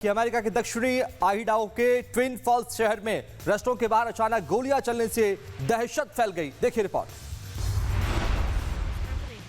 कि अमेरिका के दक्षिणी आइडाहो के ट्विन फॉल्स शहर में रेस्टोरेंट के बाहर अचानक गोलियां चलने से दहशत फैल गई। देखिए रिपोर्ट।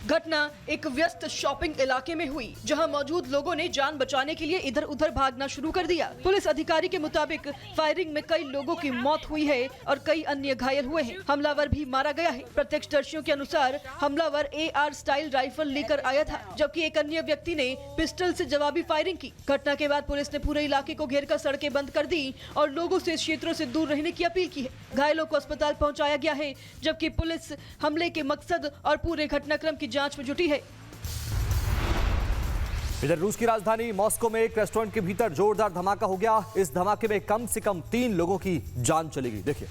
घटना एक व्यस्त शॉपिंग इलाके में हुई, जहां मौजूद लोगों ने जान बचाने के लिए इधर उधर भागना शुरू कर दिया। पुलिस अधिकारी के मुताबिक फायरिंग में कई लोगों की मौत हुई है और कई अन्य घायल हुए हैं। हमलावर भी मारा गया है। प्रत्यक्षदर्शियों के अनुसार हमलावर AR स्टाइल राइफल लेकर आया था, जबकि एक अन्य व्यक्ति ने पिस्टल से जवाबी फायरिंग की। घटना के बाद पुलिस ने पूरे इलाके को घेरकर सड़कें बंद कर दी और लोगों से इस क्षेत्रों से दूर रहने की अपील की है। घायलों को अस्पताल पहुंचाया गया है, जबकि पुलिस हमले के मकसद और पूरे घटनाक्रम की जांच में जुटी है। इधर रूस की राजधानी मॉस्को में एक रेस्टोरेंट के भीतर जोरदार धमाका हो गया। इस धमाके में कम से कम 3 लोगों की जान चली गई। देखिए।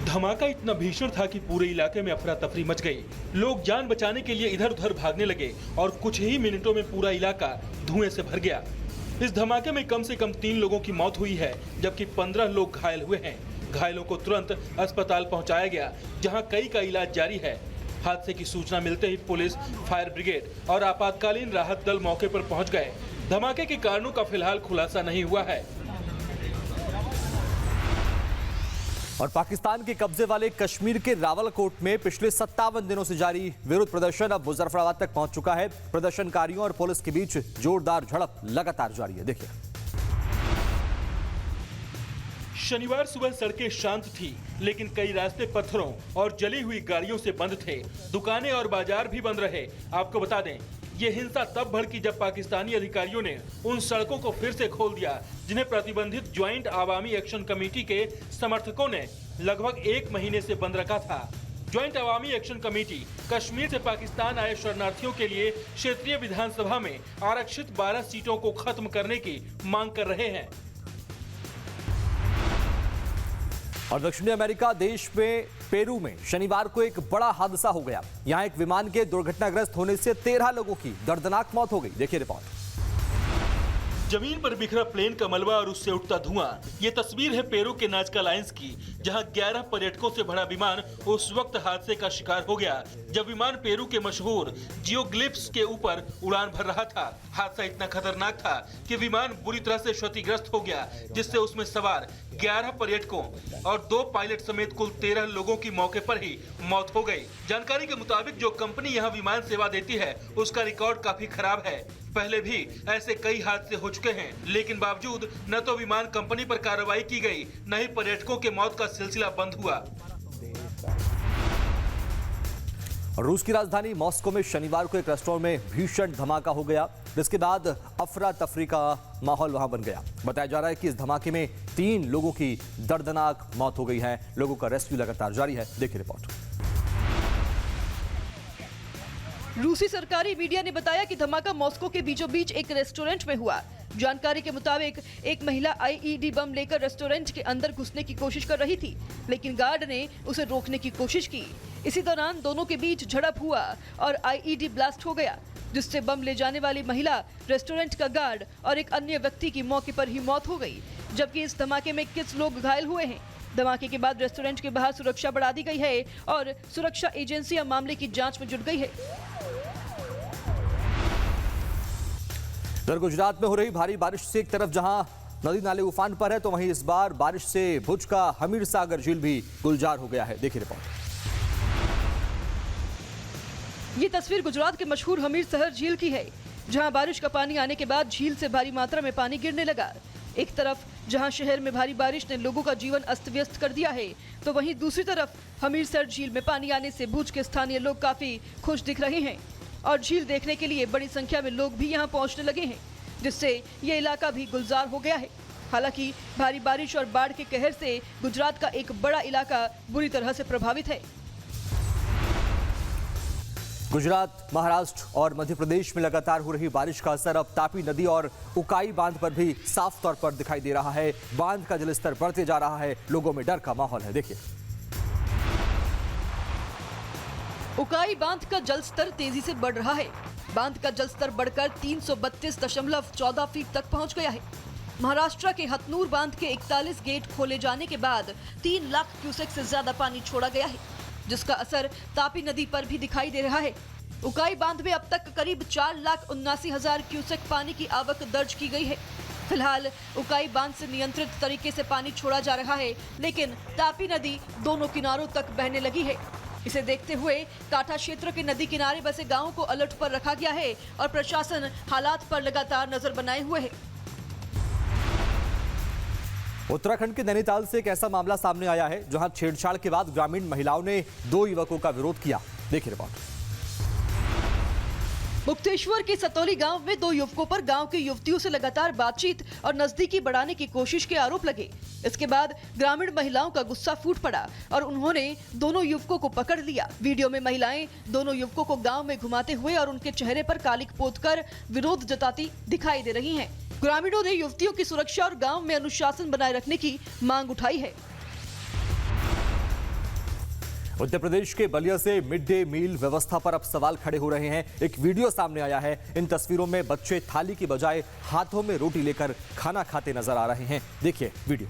धमाका इतना भीषण था कि पूरे इलाके में अफरा तफरी मच गई। लोग जान बचाने के लिए इधर उधर भागने लगे और कुछ ही मिनटों में पूरा इलाका धुएं से भर गया। इस धमाके में कम से कम 3 लोगों की मौत हुई है, जबकि 15 लोग घायल हुए हैं। घायलों को तुरंत अस्पताल पहुंचाया गया, जहां कई का इलाज जारी है। हादसे की सूचना मिलते ही पुलिस, फायर ब्रिगेड और आपातकालीन राहत दल मौके पर पहुंच गए। धमाके के कारणों का फिलहाल खुलासा नहीं हुआ है। और पाकिस्तान के कब्जे वाले कश्मीर के रावलकोट में पिछले 57 दिनों से जारी विरोध प्रदर्शन अब मुजफ्फराबाद तक पहुंच चुका है। प्रदर्शनकारियों और पुलिस के बीच जोरदार झड़प लगातार जारी है। देखिए। शनिवार सुबह सड़कें शांत थी, लेकिन कई रास्ते पत्थरों और जली हुई गाड़ियों से बंद थे। दुकानें और बाजार भी बंद रहे। आपको बता दें, ये हिंसा तब भड़की जब पाकिस्तानी अधिकारियों ने उन सड़कों को फिर से खोल दिया, जिन्हें प्रतिबंधित ज्वाइंट आवामी एक्शन कमेटी के समर्थकों ने लगभग 1 महीने से बंद रखा था। Joint Awami action committee Kashmir से पाकिस्तान आए शरणार्थियों के लिए क्षेत्रीय विधानसभा में आरक्षित 12 सीटों को खत्म करने की मांग कर रहे हैं। और दक्षिणी अमेरिका देश में पेरू में शनिवार को एक बड़ा हादसा हो गया। यहां एक विमान के दुर्घटनाग्रस्त होने से 13 लोगों की दर्दनाक मौत हो गई। देखिए रिपोर्ट। जमीन पर बिखरा प्लेन का मलबा और उससे उठता धुआं। ये तस्वीर है पेरू के नाजका लाइंस की, जहां 11 पर्यटकों से भरा विमान उस वक्त हादसे का शिकार हो गया जब विमान पेरू के मशहूर जियोग्लिफ्स के ऊपर उड़ान भर रहा था। हादसा इतना खतरनाक था कि विमान बुरी तरह से क्षतिग्रस्त हो गया, जिससे उसमें सवार 11 पर्यटकों और 2 पायलट समेत कुल 13 लोगों की मौके पर ही मौत हो गई। जानकारी के मुताबिक जो कंपनी यहां विमान सेवा देती है, उसका रिकॉर्ड काफी खराब है। पहले भी ऐसे कई हादसे हो चुके हैं, लेकिन बावजूद न तो विमान कंपनी पर कार्रवाई की गई, न ही पर्यटकों के मौत का सिलसिला बंद हुआ। रूस की राजधानी मॉस्को में शनिवार को एक रेस्टोरेंट में भीषण धमाका हो गया, जिसके बाद अफरा तफरी का माहौल वहां बन गया। बताया जा रहा है कि इस धमाके में 3 लोगों की दर्दनाक मौत हो गई है। लोगों का रेस्क्यू लगातार जारी है। देखिए रिपोर्ट। रूसी सरकारी मीडिया ने बताया कि धमाका मॉस्को के बीचों बीच एक रेस्टोरेंट में हुआ। जानकारी के मुताबिक एक महिला IED बम लेकर रेस्टोरेंट के अंदर घुसने की कोशिश कर रही थी, लेकिन गार्ड ने उसे रोकने की कोशिश की। इसी दौरान दोनों के बीच झड़प हुआ और IED ब्लास्ट हो गया, जिससे बम ले जाने वाली महिला, रेस्टोरेंट का गार्ड और एक अन्य व्यक्ति की मौके पर ही मौत हो गई, जबकि इस धमाके में 21 लोग घायल हुए हैं। धमाके के बाद रेस्टोरेंट के बाहर सुरक्षा बढ़ा दी गई है और सुरक्षा एजेंसियां मामले की जांच में जुट गई है। उधर गुजरात में हो रही भारी बारिश से एक तरफ जहां नदी नाले उफान पर है, तो वहीं इस बार बारिश से भुज का हमीर सागर झील भी गुलजार हो गया है। देखिए रिपोर्ट। ये तस्वीर गुजरात के मशहूर हमीर सहर झील की है, जहां बारिश का पानी आने के बाद झील से भारी मात्रा में पानी गिरने लगा। एक तरफ जहां शहर में भारी बारिश ने लोगों का जीवन अस्त व्यस्त कर दिया है, तो वहीं दूसरी तरफ हमीरसर झील में पानी आने से भुज के स्थानीय लोग काफी खुश दिख रहे हैं और झील देखने के लिए बड़ी संख्या में लोग भी यहां पहुंचने लगे हैं, जिससे ये इलाका भी गुलजार हो गया है। हालांकि भारी बारिश और बाढ़ के कहर से गुजरात का एक बड़ा इलाका बुरी तरह से प्रभावित है। गुजरात, महाराष्ट्र और मध्य प्रदेश में लगातार हो रही बारिश का असर अब तापी नदी और उकाई बांध पर भी साफ तौर पर दिखाई दे रहा है। बांध का जलस्तर बढ़ते जा रहा है, लोगों में डर का माहौल है। देखिए। उकाई बांध का जलस्तर तेजी से बढ़ रहा है। बांध का जलस्तर बढ़कर 332.14 फीट तक पहुंच गया है। महाराष्ट्र के हथनूर बांध के 41 गेट खोले जाने के बाद 3 लाख क्यूसेक से ज्यादा पानी छोड़ा गया है, जिसका असर तापी नदी पर भी दिखाई दे रहा है। उकाई बांध में अब तक करीब 4,79,000 क्यूसेक पानी की आवक दर्ज की गई है। फिलहाल उकाई बांध से नियंत्रित तरीके से पानी छोड़ा जा रहा है, लेकिन तापी नदी दोनों किनारों तक बहने लगी है। इसे देखते हुए काठा क्षेत्र के नदी किनारे बसे गांवों को अलर्ट पर रखा गया है और प्रशासन हालात पर लगातार नजर बनाए हुए है। उत्तराखंड के नैनीताल से एक ऐसा मामला सामने आया है जहां छेड़छाड़ के बाद ग्रामीण महिलाओं ने 2 युवकों का विरोध किया। देखिए रिपोर्ट। मुक्तेश्वर के सतौली गांव में 2 युवकों पर गांव की युवतियों से लगातार बातचीत और नजदीकी बढ़ाने की कोशिश के आरोप लगे। इसके बाद ग्रामीण महिलाओं का गुस्सा फूट पड़ा और उन्होंने दोनों युवकों को पकड़ लिया। वीडियो में महिलाएं दोनों युवकों को गांव में घुमाते हुए और उनके चेहरे पर कालिक पोतकर विरोध जताती दिखाई दे रही हैं। ग्रामीणों ने युवतियों की सुरक्षा और गांव में अनुशासन बनाए रखने की मांग उठाई है। उत्तर प्रदेश के बलिया से मिड डे मील व्यवस्था पर अब सवाल खड़े हो रहे हैं। एक वीडियो सामने आया है। इन तस्वीरों में बच्चे थाली की बजाय हाथों में रोटी लेकर खाना खाते नजर आ रहे हैं। देखिए वीडियो।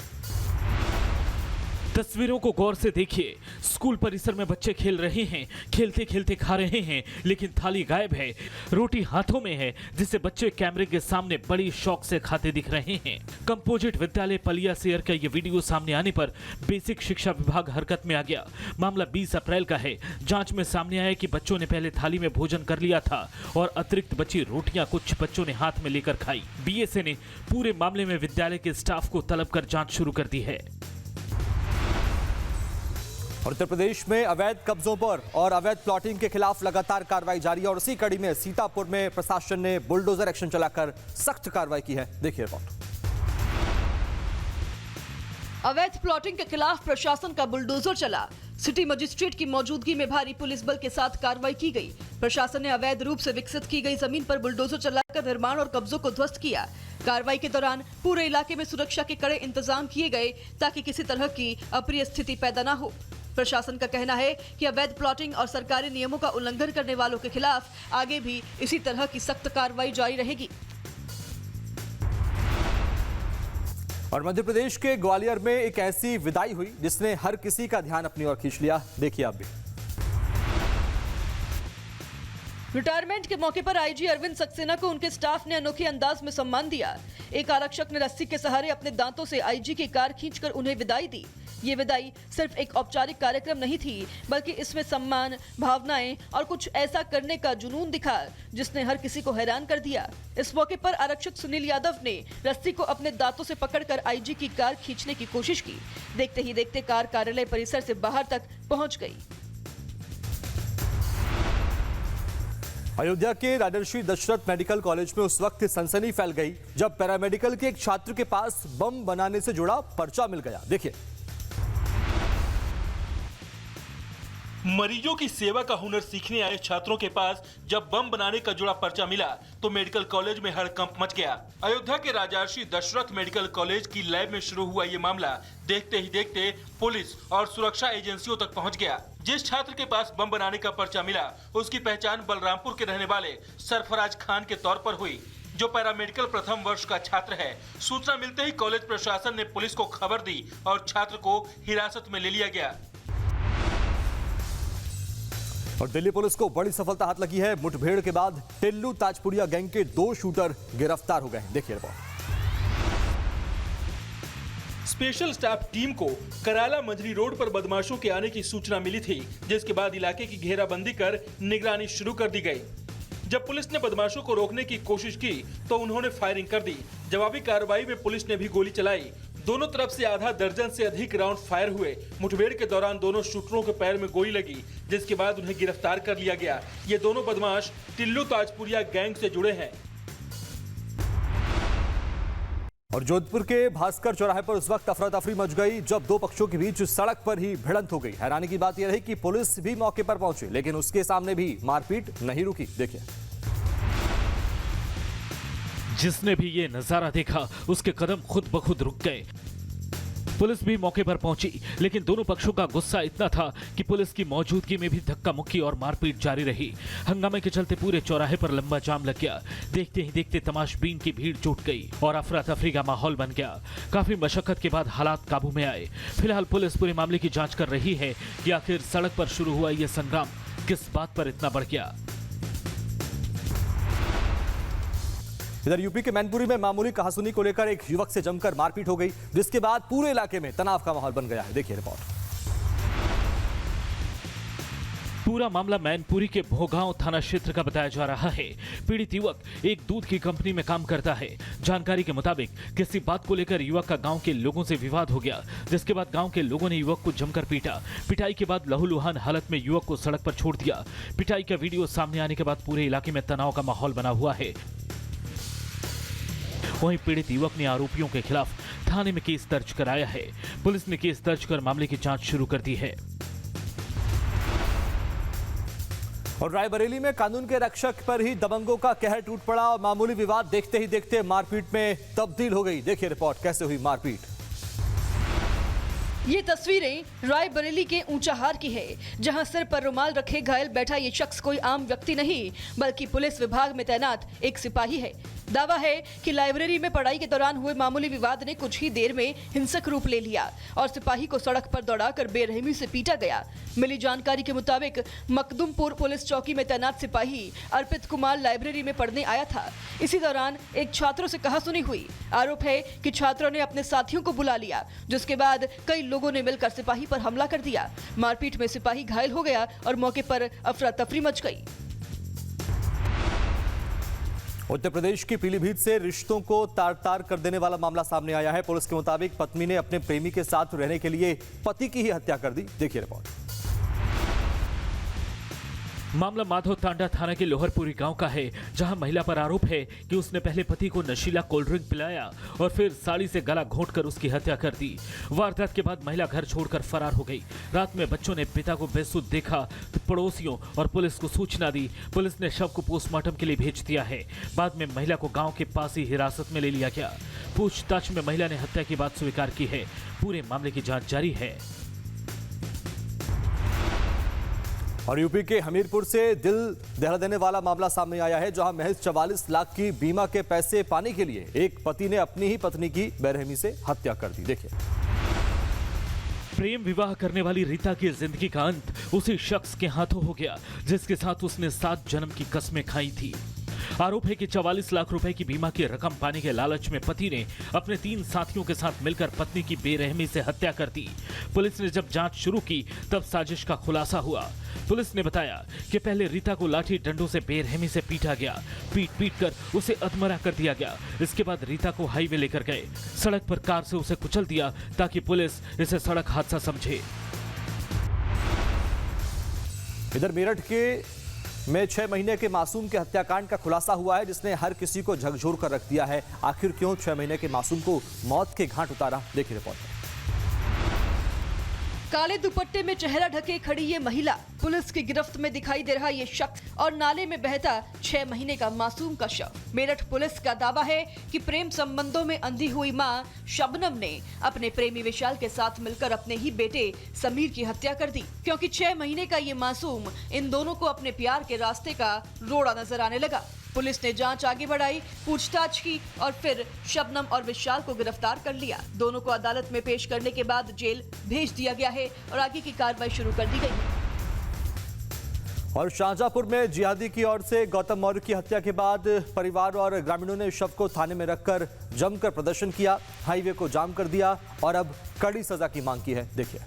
तस्वीरों को गौर से देखिए। स्कूल परिसर में बच्चे खेल रहे हैं, खेलते खेलते खा रहे हैं, लेकिन थाली गायब है, रोटी हाथों में है, जिसे बच्चे कैमरे के सामने बड़ी शौक से खाते दिख रहे हैं। कंपोजिट विद्यालय पलिया सेयर का ये वीडियो सामने आने पर बेसिक शिक्षा विभाग हरकत में आ गया। मामला 20 अप्रैल का है। जांच में सामने आया कि बच्चों ने पहले थाली में भोजन कर लिया था और अतिरिक्त बची रोटियां कुछ बच्चों ने हाथ में लेकर खाई। बीएसए ने पूरे मामले में विद्यालय के स्टाफ को तलब कर जांच शुरू कर दी है। और उत्तर प्रदेश में अवैध कब्जों पर और अवैध प्लॉटिंग के खिलाफ लगातार कार्रवाई जारी है और इसी कड़ी में सीतापुर में प्रशासन ने बुलडोजर एक्शन चलाकर सख्त कार्रवाई की है। देखिए रिपोर्ट। अवैध प्लॉटिंग के खिलाफ प्रशासन का बुलडोजर चला। सिटी मजिस्ट्रेट की मौजूदगी में भारी पुलिस बल के साथ कार्रवाई की गई। प्रशासन ने अवैध रूप से विकसित की गई जमीन पर बुलडोजर चलाकर निर्माण और कब्जों को ध्वस्त किया। कार्रवाई के दौरान पूरे इलाके में सुरक्षा के कड़े इंतजाम किए गए ताकि किसी तरह की अप्रिय स्थिति पैदा न हो। प्रशासन का कहना है कि अवैध प्लॉटिंग और सरकारी नियमों का उल्लंघन करने वालों के खिलाफ आगे भी इसी तरह की सख्त कार्रवाई जारी रहेगी। और मध्य प्रदेश के ग्वालियर में एक ऐसी विदाई हुई जिसने हर किसी का ध्यान अपनी ओर खींच लिया। देखिए आप भी। रिटायरमेंट के मौके पर आईजी अरविंद सक्सेना को उनके स्टाफ ने अनोखे अंदाज में सम्मान दिया। एक आरक्षक ने रस्सी के सहारे अपने दांतों से आईजी की कार खींचकर उन्हें विदाई दी। ये विदाई सिर्फ एक औपचारिक कार्यक्रम नहीं थी, बल्कि इसमें सम्मान, भावनाएं और कुछ ऐसा करने का जुनून दिखा जिसने हर किसी को हैरान कर दिया। इस मौके पर आरक्षक सुनील यादव ने रस्सी को अपने दांतों से पकड़कर आईजी की कार खींचने की कोशिश की। देखते ही देखते कार कार्यालय परिसर से बाहर तक पहुंच गई। अयोध्या के राजर्षि दशरथ मेडिकल कॉलेज में उस वक्त सनसनी फैल गई जब पैरामेडिकल के एक छात्र के पास बम बनाने से जुड़ा पर्चा मिल गया। देखिए। मरीजों की सेवा का हुनर सीखने आए छात्रों के पास जब बम बनाने का जुड़ा पर्चा मिला तो मेडिकल कॉलेज में हड़कंप मच गया। अयोध्या के राजर्षि दशरथ मेडिकल कॉलेज की लैब में शुरू हुआ ये मामला देखते ही देखते पुलिस और सुरक्षा एजेंसियों तक पहुंच गया। जिस छात्र के पास बम बनाने का पर्चा मिला उसकी पहचान बलरामपुर के रहने वाले सरफराज खान के तौर पर हुई, जो पैरामेडिकल प्रथम वर्ष का छात्र है। सूचना मिलते ही कॉलेज प्रशासन ने पुलिस को खबर दी और छात्र को हिरासत में ले लिया गया। और दिल्ली पुलिस को बड़ी सफलता हाथ लगी है। मुठभेड़ के बाद टिल्लू ताजपुरिया गैंग के 2 शूटर गिरफ्तार हो गए। देखिए रिपोर्ट। स्पेशल स्टाफ टीम को कराला मंझली रोड पर बदमाशों के आने की सूचना मिली थी, जिसके बाद इलाके की घेराबंदी कर निगरानी शुरू कर दी गई। जब पुलिस ने बदमाशों को रोकने की कोशिश की तो उन्होंने फायरिंग कर दी। जवाबी कार्रवाई में पुलिस ने भी गोली चलाई। दोनों तरफ से आधा दर्जन से अधिक राउंड फायर हुए। मुठभेड़ के दौरान दोनों शूटरों के पैर में गोली लगी, जिसके बाद उन्हें गिरफ्तार कर लिया गया। ये दोनों बदमाश टिल्लू ताजपुरिया गैंग से जुड़े हैं। और जोधपुर के भास्कर चौराहे पर उस वक्त अफरा तफरी मच गई जब 2 पक्षों के बीच सड़क पर ही भिड़ंत हो गई। हैरानी की बात यह रही कि पुलिस भी मौके पर पहुंची, लेकिन उसके सामने भी मारपीट नहीं रुकी। देखिए। जिसने भी ये नजारा देखा उसके कदम खुद ब खुद रुक गए। पुलिस भी मौके पर पहुंची, लेकिन दोनों पक्षों का गुस्सा इतना था कि पुलिस की मौजूदगी में भी धक्का मुक्की और मारपीट जारी रही। हंगामे के चलते पूरे चौराहे पर लंबा जाम लग गया। देखते ही देखते तमाशबीन की भीड़ जुट गई और अफरा तफरी का माहौल बन गया। काफी मशक्कत के बाद हालात काबू में आए। फिलहाल पुलिस पूरे मामले की जांच कर रही है कि आखिर सड़क पर शुरू हुआ यह संग्राम किस बात पर इतना बढ़ गया। इधर यूपी के मैनपुरी में मामूली कहासुनी को लेकर एक युवक से जमकर मारपीट हो गई, जिसके बाद पूरे इलाके में तनाव का माहौल बन गया है। देखिए रिपोर्ट। पूरा मामला मैनपुरी के भोगांव थाना क्षेत्र का बताया जा रहा है। पीड़ित युवक एक दूध की कंपनी में काम करता है। जानकारी के मुताबिक किसी बात को लेकर युवक का गांव के लोगों से विवाद हो गया, जिसके बाद गांव के लोगों ने युवक को जमकर पीटा। पिटाई के बाद लहूलुहान हालत में युवक को सड़क पर छोड़ दिया। पिटाई का वीडियो सामने आने के बाद पूरे इलाके में तनाव का माहौल बना हुआ है। वहीं पीड़ित युवक ने आरोपियों के खिलाफ थाने में केस दर्ज कराया है। पुलिस ने केस दर्ज कर मामले की जांच शुरू कर दी है। और रायबरेली में कानून के रक्षक पर ही दबंगों का कहर टूट पड़ा और मामूली विवाद देखते ही देखते मारपीट में तब्दील हो गई। देखिए रिपोर्ट, कैसे हुई मारपीट। ये तस्वीरें रायबरेली के ऊंचाहार की है, जहां सिर पर रुमाल रखे घायल बैठा ये शख्स कोई आम व्यक्ति नहीं बल्कि पुलिस विभाग में तैनात एक सिपाही है। दावा है कि लाइब्रेरी में पढ़ाई के दौरान हुए मामूली विवाद ने कुछ ही देर में हिंसक रूप ले लिया और सिपाही को सड़क पर दौड़ाकर बेरहमी से पीटा गया। मिली जानकारी के मुताबिक मखदुमपुर पुलिस चौकी में तैनात सिपाही अर्पित कुमार लाइब्रेरी में पढ़ने आया था। इसी दौरान एक छात्रों से कहासुनी हुई। आरोप है कि छात्रों ने अपने साथियों को बुला लिया, जिसके बाद कई लोगों ने मिलकर सिपाही पर हमला कर दिया। मारपीट में सिपाही घायल हो गया और मौके पर अफरा तफरी मच गई। उत्तर प्रदेश की पीलीभीत से रिश्तों को तार तार कर देने वाला मामला सामने आया है। पुलिस के मुताबिक पत्नी ने अपने प्रेमी के साथ रहने के लिए पति की ही हत्या कर दी। देखिए रिपोर्ट। मामला माधव तांडा थाना के लोहरपुरी गांव का है, जहां महिला पर आरोप है कि उसने पहले पति को नशीला कोल्ड ड्रिंक पिलाया और फिर साड़ी से गला घोंटकर उसकी हत्या कर दी। वारदात के बाद महिला घर छोड़कर फरार हो गई। रात में बच्चों ने पिता को बेसुध देखा तो पड़ोसियों और पुलिस को सूचना दी। पुलिस ने शव को पोस्टमार्टम के लिए भेज दिया है। बाद में महिला को गाँव के पास ही हिरासत में ले लिया गया। पूछताछ में महिला ने हत्या की बात स्वीकार की है। पूरे मामले की जाँच जारी है। और यूपी के हमीरपुर से दिल दहला देने वाला मामला सामने आया है, जहां महज 44 लाख की बीमा के पैसे पाने के लिए एक पति ने अपनी ही पत्नी की बेरहमी से हत्या कर दी। देखिए। प्रेम विवाह करने वाली रीता की जिंदगी का अंत उसी शख्स के हाथों हो गया, जिसके साथ उसने 7 जन्म की कस्में खाई थी। आरोप है कि 44 लाख रुपए की बीमा की रकम पाने के लालच में पति ने अपने 3 साथियों के साथ मिलकर पत्नी की बेरहमी से हत्या कर दी। पुलिस ने जब जांच शुरू की तब साजिश का खुलासा हुआ। पुलिस ने बताया कि पहले रीता को लाठी डंडों से बेरहमी से पीटा गया। पीट कर उसे अधमरा कर दिया गया। इसके बाद रीता को हाईवे लेकर गए। सड़क पर कार से उसे कुचल दिया ताकि पुलिस इसे सड़क हादसा समझे। इधर मेरठ के में 6 महीने के मासूम के हत्याकांड का खुलासा हुआ है, जिसने हर किसी को झकझोर कर रख दिया है। आखिर क्यों 6 महीने के मासूम को मौत के घाट उतारा? देखिए रिपोर्ट। काले दुपट्टे में चेहरा ढके खड़ी ये महिला, पुलिस की गिरफ्त में दिखाई दे रहा ये शख्स और नाले में बहता 6 महीने का मासूम का शव। मेरठ पुलिस का दावा है कि प्रेम संबंधों में अंधी हुई मां शबनम ने अपने प्रेमी विशाल के साथ मिलकर अपने ही बेटे समीर की हत्या कर दी, क्योंकि 6 महीने का ये मासूम इन दोनों को अपने प्यार के रास्ते का रोड़ा नजर आने लगा। पुलिस ने जांच आगे बढ़ाई, पूछताछ की और फिर शबनम और विशाल को गिरफ्तार कर लिया। दोनों को अदालत में पेश करने के बाद जेल भेज दिया गया है और आगे की कार्रवाई शुरू कर दी गई है। और शाहजहांपुर में जिहादी की ओर से गौतम मौर्य की हत्या के बाद परिवार और ग्रामीणों ने शव को थाने में रखकर जमकर प्रदर्शन किया, हाईवे को जाम कर दिया और अब कड़ी सजा की मांग की है। देखिए।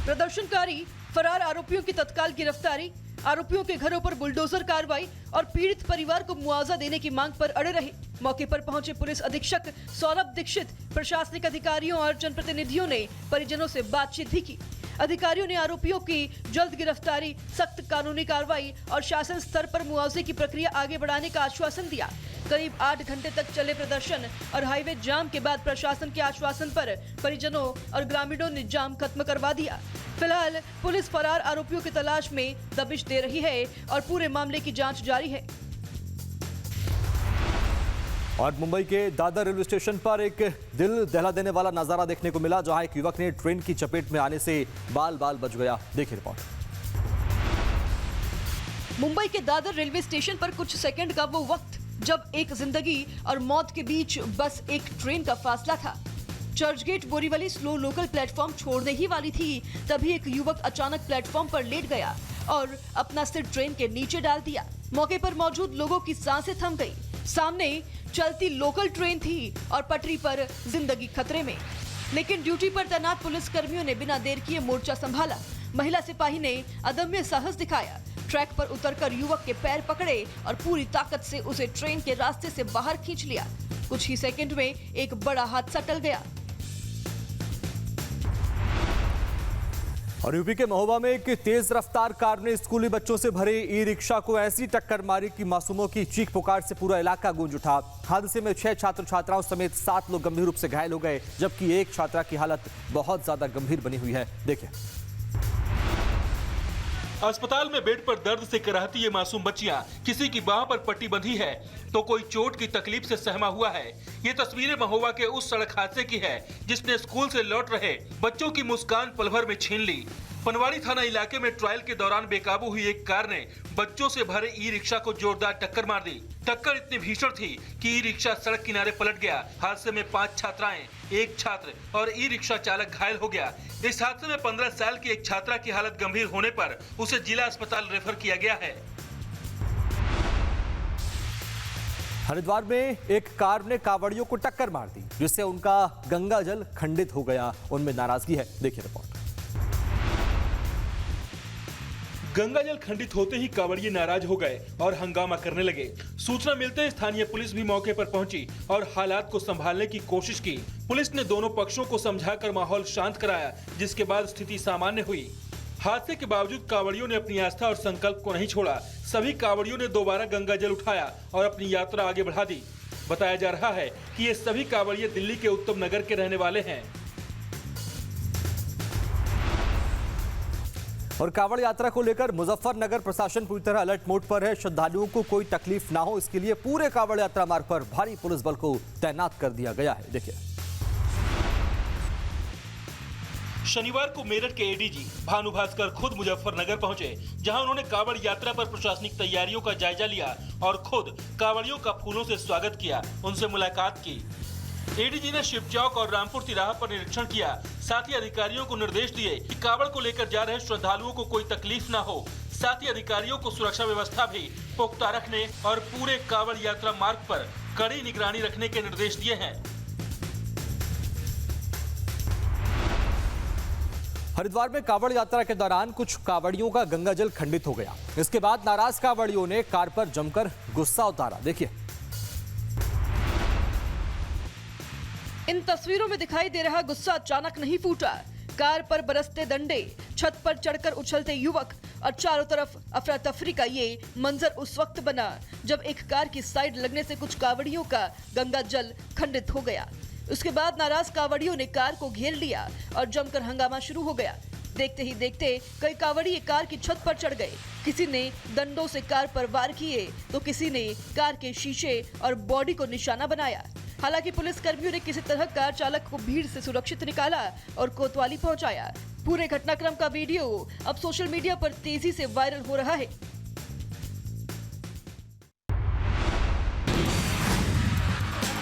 प्रदर्शनकारी फरार आरोपियों की तत्काल गिरफ्तारी, आरोपियों के घरों पर बुलडोजर कार्रवाई और पीड़ित परिवार को मुआवजा देने की मांग पर अड़े रहे। मौके पर पहुंचे पुलिस अधीक्षक सौरभ दीक्षित, प्रशासनिक अधिकारियों और जनप्रतिनिधियों ने परिजनों से बातचीत भी की। अधिकारियों ने आरोपियों की जल्द गिरफ्तारी, सख्त कानूनी कार्रवाई और शासन स्तर पर मुआवजे की प्रक्रिया आगे बढ़ाने का आश्वासन दिया। करीब 8 घंटे तक चले प्रदर्शन और हाईवे जाम के बाद प्रशासन के आश्वासन पर परिजनों और ग्रामीणों ने जाम खत्म करवा दिया। फिलहाल पुलिस फरार आरोपियों की तलाश में दबिश दे रही है और पूरे मामले की जांच जारी है। और मुंबई के दादर रेलवे स्टेशन पर एक दिल दहला देने वाला नजारा देखने को मिला, जहां एक युवक ने ट्रेन की चपेट में आने से बाल बच गया। देखिए रिपोर्ट। मुंबई के दादर रेलवे स्टेशन पर कुछ सेकंड का वो वक्त जब एक जिंदगी और मौत के बीच बस एक ट्रेन का फासला था। Churchgate Borivali slow local platform छोड़ने ही वाली थी, तभी एक युवक अचानक प्लेटफॉर्म पर लेट गया और अपना सिर ट्रेन के नीचे डाल दिया। मौके पर मौजूद लोगों की सांसें थम गई। सामने चलती लोकल ट्रेन थी और पटरी पर जिंदगी खतरे में, लेकिन ड्यूटी पर तैनात पुलिस कर्मियों ने बिना देर किए मोर्चा संभाला। महिला सिपाही ने अदम्य साहस दिखाया, ट्रैक पर उतरकर युवक के पैर पकड़े और पूरी ताकत से उसे ट्रेन के रास्ते से बाहर खींच लिया। कुछ ही सेकंड में एक बड़ा हादसा टल गया। और यूपी के महोबा में एक तेज रफ्तार कार ने स्कूली बच्चों से भरे ई रिक्शा को ऐसी टक्कर मारी कि मासूमों की चीख पुकार से पूरा इलाका गूंज उठा। हादसे में 6 छात्र छात्राओं समेत 7 लोग गंभीर रूप से घायल हो गए, जबकि एक छात्रा की हालत बहुत ज्यादा गंभीर बनी हुई है। देखिए। अस्पताल में बेड पर दर्द से कराहती ये मासूम बच्चियां, किसी की बाह पर पट्टी बंधी है तो कोई चोट की तकलीफ से सहमा हुआ है। ये तस्वीरें महोबा के उस सड़क हादसे की है जिसने स्कूल से लौट रहे बच्चों की मुस्कान पल भर में छीन ली। पनवाड़ी थाना इलाके में ट्रायल के दौरान बेकाबू हुई एक कार ने बच्चों से भरे ई रिक्शा को जोरदार टक्कर मार दी। टक्कर इतनी भीषण थी कि ई रिक्शा सड़क किनारे पलट गया। हादसे में 5 छात्राएं, 1 छात्र और ई रिक्शा चालक घायल हो गया। इस हादसे में 15 साल की एक छात्रा की हालत गंभीर होने पर उसे जिला अस्पताल रेफर किया गया है। हरिद्वार में एक कार ने कांवड़ियों को टक्कर मार दी, जिससे उनका गंगा जल खंडित हो गया। उनमें नाराजगी है। देखिए रिपोर्ट। गंगा जल खंडित होते ही कांवड़िये नाराज हो गए और हंगामा करने लगे। सूचना मिलते ही स्थानीय पुलिस भी मौके पर पहुंची और हालात को संभालने की कोशिश की। पुलिस ने दोनों पक्षों को समझाकर माहौल शांत कराया, जिसके बाद स्थिति सामान्य हुई। हादसे के बावजूद कांवड़ियों ने अपनी आस्था और संकल्प को नहीं छोड़ा। सभी कांवड़ियों ने दोबारा गंगा जल उठाया और अपनी यात्रा आगे बढ़ा दी। बताया जा रहा है कि ये सभी कांवड़िये दिल्ली के उत्तम नगर के रहने वाले हैं। और कांवड़ यात्रा को लेकर मुजफ्फरनगर प्रशासन पूरी तरह अलर्ट मोड पर है। श्रद्धालुओं को कोई तकलीफ ना हो, इसके लिए पूरे कांवड़ यात्रा मार्ग पर भारी पुलिस बल को तैनात कर दिया गया है। देखिए। शनिवार को मेरठ के एडीजी भानु भास्कर खुद मुजफ्फरनगर पहुंचे, जहां उन्होंने कांवड़ यात्रा पर प्रशासनिक तैयारियों का जायजा लिया और खुद कांवड़ियों का फूलों से स्वागत किया, उनसे मुलाकात की। एडीजी ने शिव चौक और रामपुर तिराहा पर निरीक्षण किया। साथ ही अधिकारियों को निर्देश दिए कि कांवड़ को लेकर जा रहे श्रद्धालुओं को कोई तकलीफ न हो। साथ ही अधिकारियों को सुरक्षा व्यवस्था भी पुख्ता रखने और पूरे कांवड़ यात्रा मार्ग पर कड़ी निगरानी रखने के निर्देश दिए हैं। हरिद्वार में कांवड़ यात्रा के दौरान कुछ कांवड़ियों का गंगा जल खंडित हो गया। इसके बाद नाराज कांवड़ियों ने कार पर जमकर गुस्सा उतारा। देखिए। इन तस्वीरों में दिखाई दे रहा गुस्सा अचानक नहीं फूटा। कार पर बरसते डंडे, छत पर चढ़कर उछलते युवक और चारों तरफ अफरा तफरी का ये मंजर उस वक्त बना जब एक कार की साइड लगने से कुछ कांवड़ियों का गंगा जल खंडित हो गया। उसके बाद नाराज कांवड़ियों ने कार को घेर लिया और जमकर हंगामा शुरू हो गया। देखते ही देखते कई कांवड़िये कार की छत पर चढ़ गए। किसी ने डंडों से कार पर वार किए तो किसी ने कार के शीशे और बॉडी को निशाना बनाया। हालांकि पुलिस कर्मियों ने किसी तरह कार चालक को भीड़ से सुरक्षित निकाला और कोतवाली पहुंचाया। पूरे घटनाक्रम का वीडियो अब सोशल मीडिया पर तेजी से वायरल हो रहा है।